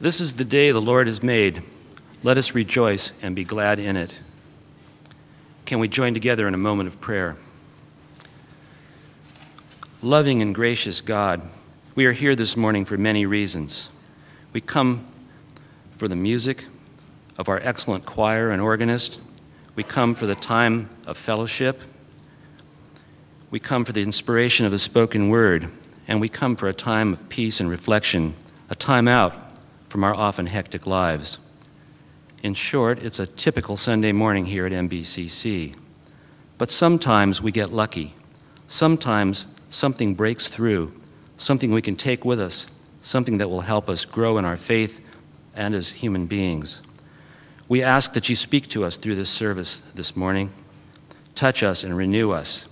This is the day the Lord has made. Let us rejoice and be glad in it. Can we join together in a moment of prayer? Loving and gracious God, we are here this morning for many reasons. We come for the music of our excellent choir and organist. We come for the time of fellowship. We come for the inspiration of the spoken word. And we come for a time of peace and reflection, a time out from our often hectic lives. In short, it's a typical Sunday morning here at MBCC. But sometimes we get lucky. Sometimes something breaks through, something we can take with us, something that will help us grow in our faith and as human beings. We ask that you speak to us through this service this morning. Touch us and renew us,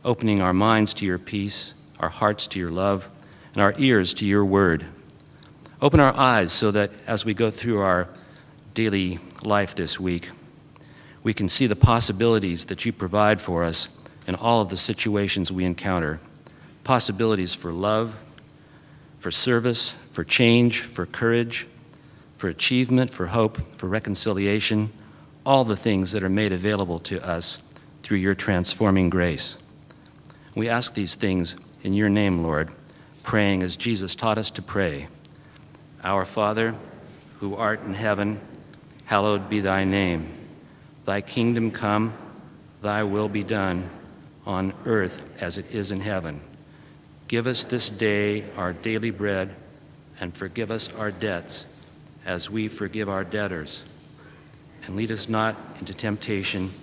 opening our minds to your peace, our hearts to your love, and our ears to your word. Open our eyes so that as we go through our daily life this week, we can see the possibilities that you provide for us in all of the situations we encounter. Possibilities for love, for service, for change, for courage, for achievement, for hope, for reconciliation, all the things that are made available to us through your transforming grace. We ask these things in your name, Lord, praying as Jesus taught us to pray. Our Father, who art in heaven, hallowed be thy name. Thy kingdom come, thy will be done, on earth as it is in heaven. Give us this day our daily bread, and forgive us our debts, as we forgive our debtors. And lead us not into temptation,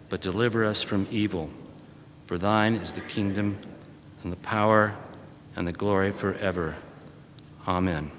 but deliver us from evil. For thine is the kingdom, and the power, and the glory forever. Amen.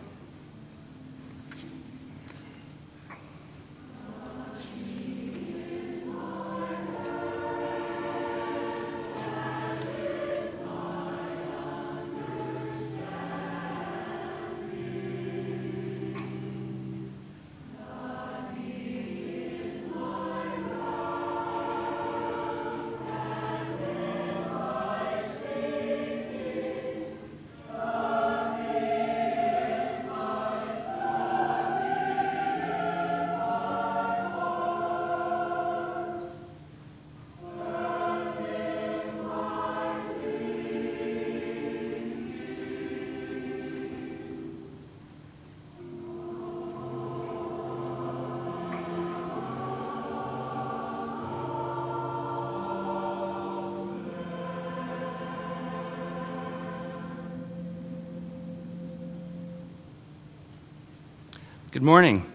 Good morning.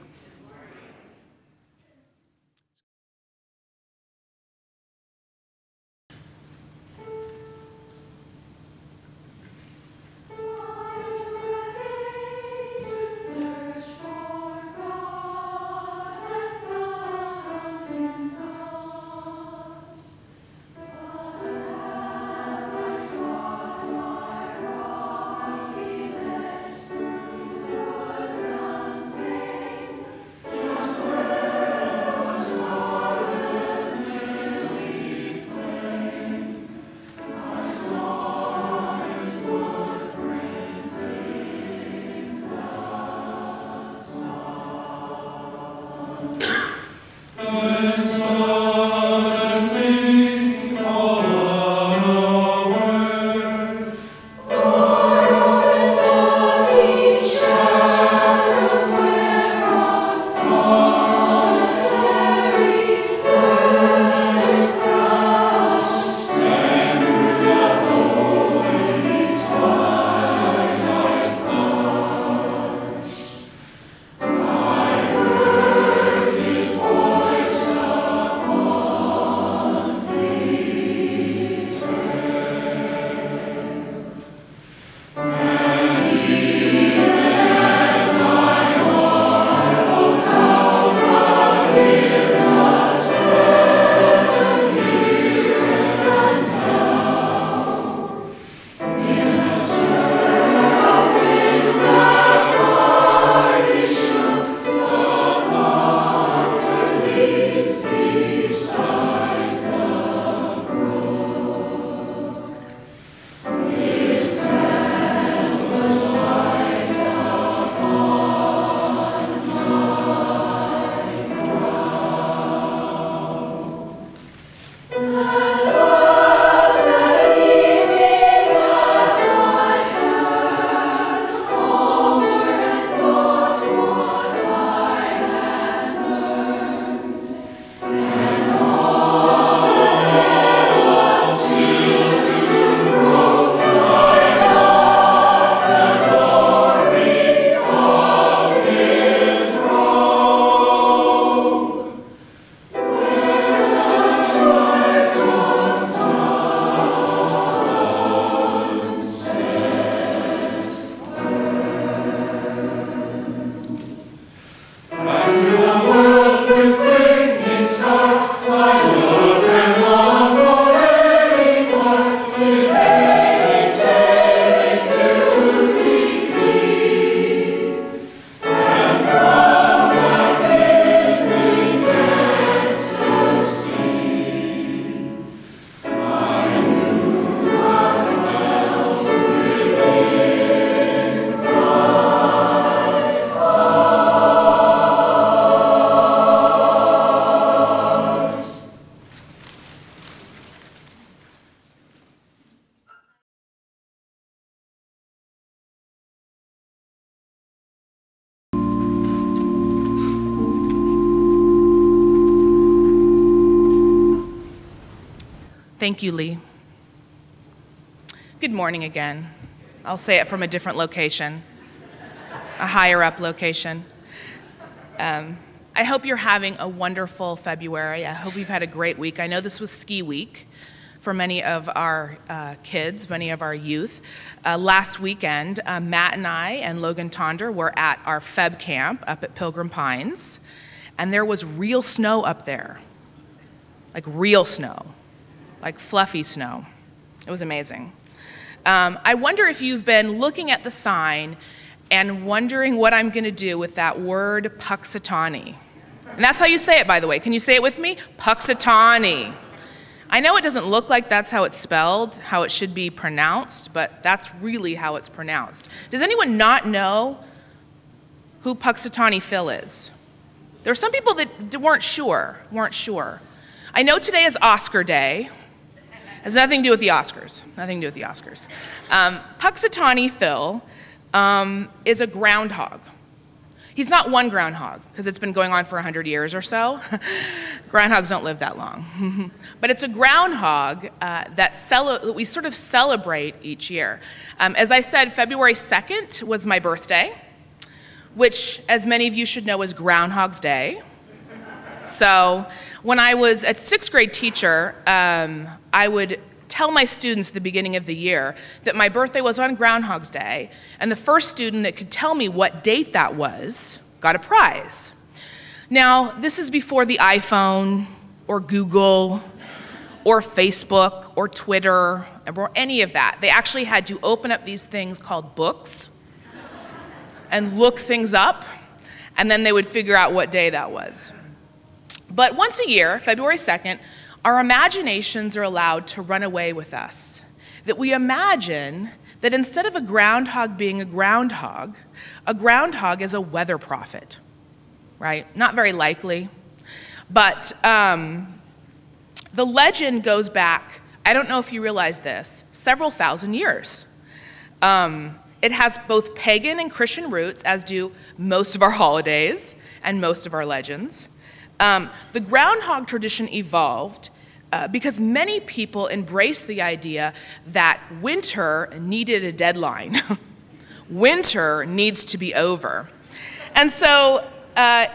Thank you, Lee. Good morning again. I'll say it from a different location, a higher up location. I hope you're having a wonderful February. I hope you've had a great week. I know this was ski week for many of our kids, many of our youth. Last weekend, Matt and I and Logan Tonder were at our Feb camp up at Pilgrim Pines, and there was real snow up there, like real snow, like fluffy snow. It was amazing. I wonder if you've been looking at the sign and wondering what I'm going to do with that word Puxatawny. And that's how you say it, by the way. Can you say it with me? Puxatawny. I know it doesn't look like that's how it's spelled, how it should be pronounced, but that's really how it's pronounced. Does anyone not know who Puxatawny Phil is? There are some people that weren't sure. I know today is Oscar Day. It has nothing to do with the Oscars. Puxatawny Phil is a groundhog. He's not one groundhog, because it's been going on for 100 years or so. Groundhogs don't live that long. But it's a groundhog that we sort of celebrate each year. As I said, February 2nd was my birthday, which, as many of you should know, is Groundhog's Day. So when I was a 6th grade teacher, I would tell my students at the beginning of the year that my birthday was on Groundhog's Day, and the first student that could tell me what date that was got a prize. Now, this is before the iPhone or Google or Facebook or Twitter or any of that. They actually had to open up these things called books and look things up, and then they would figure out what day that was. But once a year, February 2nd, our imaginations are allowed to run away with us. That we imagine that instead of a groundhog being a groundhog is a weather prophet, right? Not very likely. But the legend goes back, I don't know if you realize this, several thousand years. It has both pagan and Christian roots, as do most of our holidays and most of our legends. The groundhog tradition evolved because many people embraced the idea that winter needed a deadline. Winter needs to be over. And so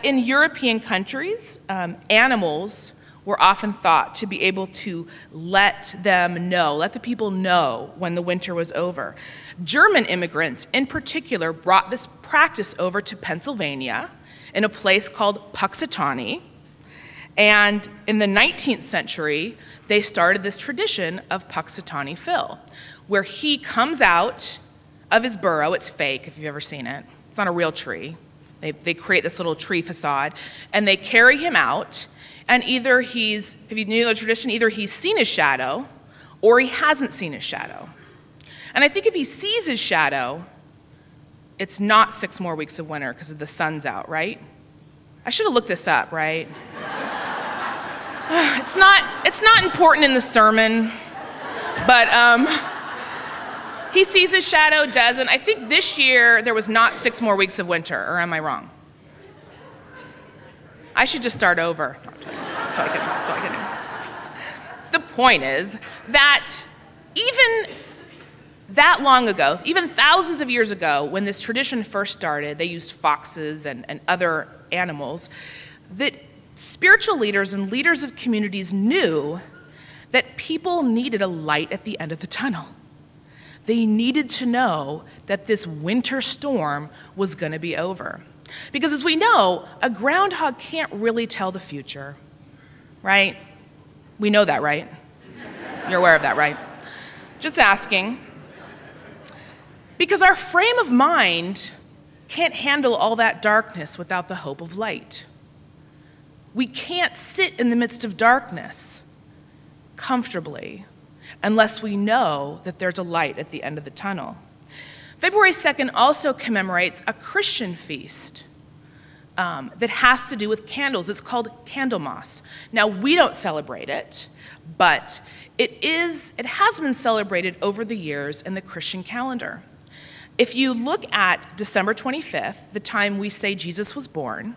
in European countries, animals were often thought to be able to let the people know when the winter was over. German immigrants in particular brought this practice over to Pennsylvania in a place called Puxatawny. And in the 19th century, they started this tradition of Puxatawny Phil, where he comes out of his burrow. It's fake, if you've ever seen it. It's not a real tree. They create this little tree facade, and they carry him out, and either if you knew the tradition, either he's seen his shadow, or he hasn't seen his shadow. And I think if he sees his shadow, it's not 6 more weeks of winter because the sun's out, right? I should have looked this up, right? It's not important in the sermon, but he sees his shadow, doesn't. I think this year there was not 6 more weeks of winter, or am I wrong? I should just start over. No, I'm totally kidding. The point is that even that long ago, even thousands of years ago, when this tradition first started, they used foxes and other animals, that spiritual leaders and leaders of communities knew that people needed a light at the end of the tunnel. They needed to know that this winter storm was going to be over. Because as we know, a groundhog can't really tell the future, right? We know that, right? You're aware of that, right? Just asking. Because our frame of mind can't handle all that darkness without the hope of light. We can't sit in the midst of darkness comfortably unless we know that there's a light at the end of the tunnel. February 2nd also commemorates a Christian feast that has to do with candles. It's called Candlemas. Now, we don't celebrate it, but it has been celebrated over the years in the Christian calendar. If you look at December 25th, the time we say Jesus was born,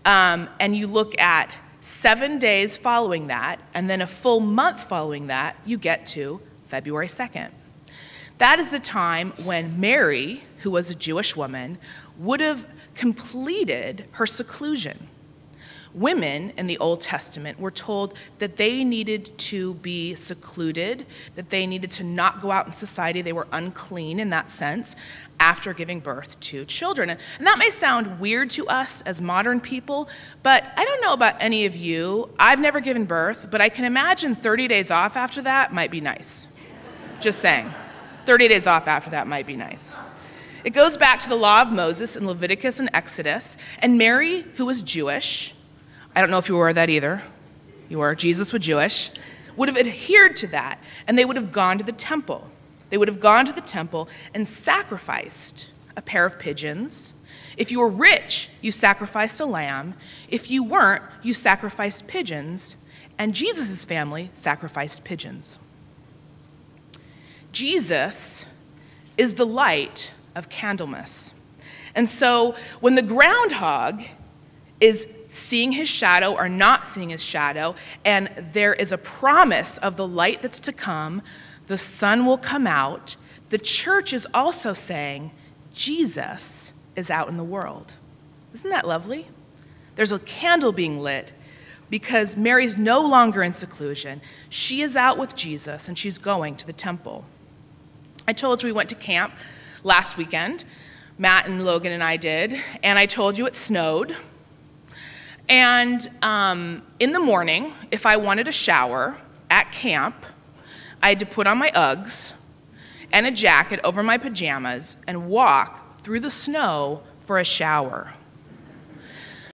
and you look at 7 days following that, and then a full month following that, you get to February 2nd. That is the time when Mary, who was a Jewish woman, would have completed her seclusion. Women in the Old Testament were told that they needed to be secluded, that they needed to not go out in society. They were unclean in that sense after giving birth to children. And that may sound weird to us as modern people, but I don't know about any of you. I've never given birth, but I can imagine 30 days off after that might be nice. Just saying. 30 days off after that might be nice. It goes back to the law of Moses in Leviticus and Exodus, and Mary, who was Jewish, I don't know if you were that either. You were. Jesus was Jewish. Would have adhered to that, and they would have gone to the temple. They would have gone to the temple and sacrificed a pair of pigeons. If you were rich, you sacrificed a lamb. If you weren't, you sacrificed pigeons, and Jesus' family sacrificed pigeons. Jesus is the light of Candlemas. And so when the groundhog is seeing his shadow or not seeing his shadow, and there is a promise of the light that's to come, the sun will come out, the church is also saying, Jesus is out in the world. Isn't that lovely? There's a candle being lit because Mary's no longer in seclusion. She is out with Jesus, and she's going to the temple. I told you we went to camp last weekend. Matt and Logan and I did, and I told you it snowed. And in the morning, if I wanted a shower at camp, I had to put on my Uggs and a jacket over my pajamas and walk through the snow for a shower.